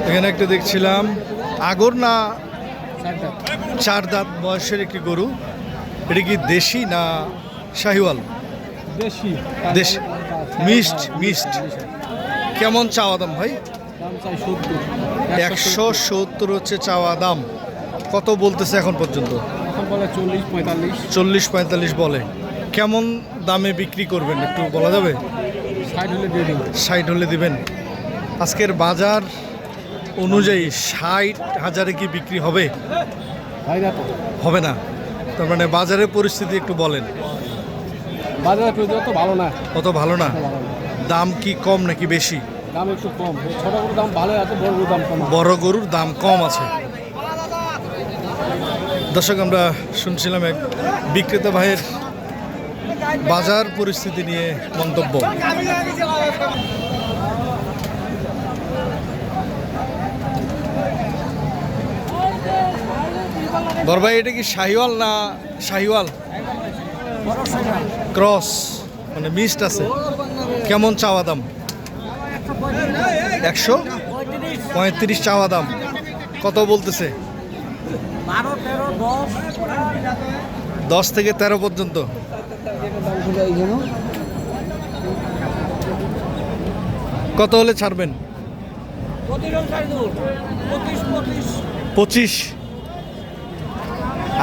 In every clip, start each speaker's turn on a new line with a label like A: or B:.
A: এখানে একটা দেখছিলাম আগর না চার দাঁত বয়সের একটি গরু। এটা কি দেশি না শাহিওয়াল? দেশি। মিক্সড। কেমন চাওয়া দাম ভাই? 170 হচ্ছে চাওয়া দাম। কত বলতেছে এখন পর্যন্ত? 40-45 বলে। কেমন দামে বিক্রি করবেন একটু বলা যাবে? 60 হলে দিবেন। আজকের বাজার অনুযায়ী 60,000 কি বিক্রি হবে? হবে না। তার মানে বাজারের পরিস্থিতি একটু বলেন।
B: বাজারের পরিস্থিতি অত ভালো না।
A: দাম কি কম নাকি বেশি?
B: দাম একটু কম। ছোট গরুর দাম ভালো আছে, বড় গরুর দাম কম।
A: বড় গরুর দাম কম আছে। দর্শক, আমরা শুনছিলাম এক বিক্রেতা ভাইয়ের বাজার পরিস্থিতি নিয়ে মন্তব্য। বড় ভাই, এটা কি শাহিওয়াল না শাহিওয়াল ক্রস, মানে মিক্সড আছে? কেমন চাওয়া দাম? 135 চাওয়া দাম। কত বলতেছে? 10 থেকে 13 পর্যন্ত। কত হলে ছাড়বেন? 25।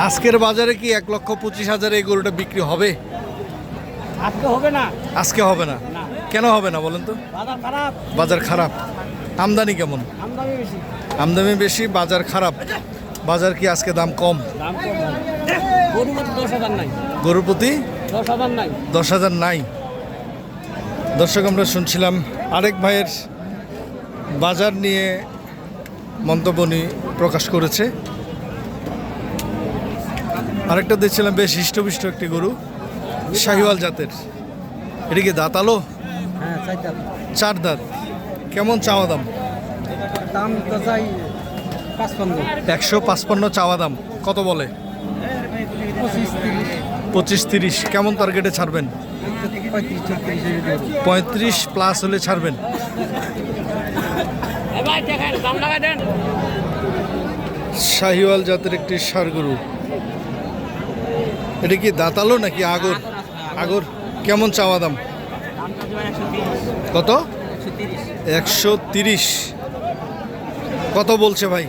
A: আজকের বাজারে কি 1,25,000 এই গরুটা বিক্রি হবে? আজকে হবে না। কেন হবে না বলেন তো? বাজার খারাপ। আমদানি কেমন? আমদানি বেশি, বাজার খারাপ। বাজার কি আজকে দাম কম? গরুর প্রতি 10,000 নাই। দর্শক, আমরা শুনছিলাম আরেক ভাইয়ের বাজার নিয়ে মন্তব্য প্রকাশ করেছে। আরেকটা দেখছিলাম বেশ হৃষ্টপুষ্ট একটি গরু, শাহিওয়াল জাতের। এটা কি দাঁতালো? 4 দাঁত। কেমন চাওয়া দাম? 155 চাওয়া দাম। কত বলে? 25-30। কেমন টার্গেটে ছাড়বেন? 35 প্লাস হলে ছাড়বেন। শাহিওয়াল জাতের একটি ষাঁড় গরু। এটা কি দাঁতালো নাকি আগর? কেমন চাওয়া দাম? কত? 130। কত বলছে ভাই?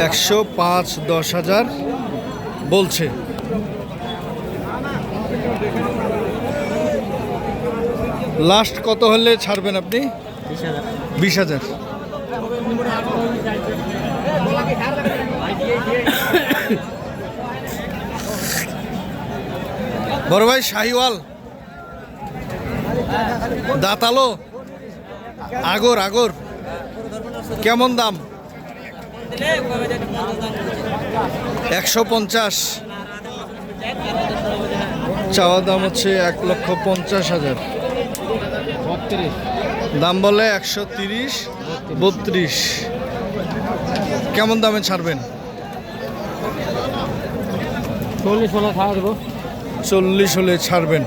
A: 105, 10,000 বলছে। লাস্ট কত হলে ছাড়বেন আপনি? 20,000। বড় ভাই, শাহিওয়াল দাঁতালো আগর কেমন দাম? 150 চাওয়া দাম হচ্ছে। 1,50,000 দাম বলে। 130, 32। কেমন দামে ছাড়বেন? 40 হলে ছাড়বেন।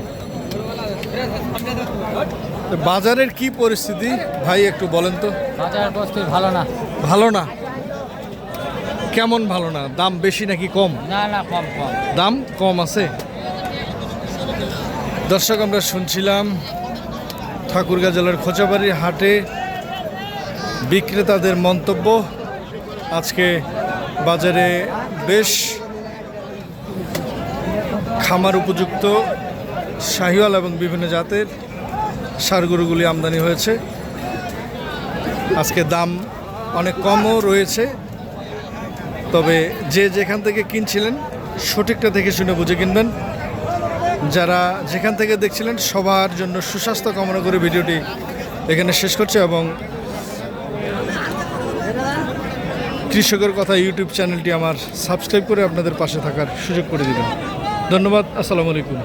A: বাজারের কি পরিস্থিতি ভাই একটু বলেন তো?
B: বাজারের পরিস্থিতি
A: ভালো না। কেমন ভালো না? দাম বেশি নাকি কম?
B: কম।
A: দাম কম আছে। দর্শক, আমরা শুনছিলাম ঠাকুরগাঁ জেলার খোঁচাবাড়ির হাটে বিক্রেতাদের মন্তব্য। আজকে বাজারে বেশ খামার উপযুক্ত শাহিওয়াল এবং বিভিন্ন জাতের ষাঁড় গরুগুলি আমদানি হয়েছে। আজকে দাম অনেক কমও রয়েছে। তবে যে যেখান থেকে কিনছিলেন সঠিকটা দেখে শুনে বুঝে কিনবেন। যারা যেখান থেকে দেখছিলেন সবার জন্য সুস্বাস্থ্য কামনা করে ভিডিওটি এখানে শেষ করছে এবং কৃষকের কথা ইউটিউব চ্যানেলটি আমার সাবস্ক্রাইব করে আপনাদের পাশে থাকার সুযোগ করে দিবেন। ধন্যবাদ। আসসালামু আলাইকুম।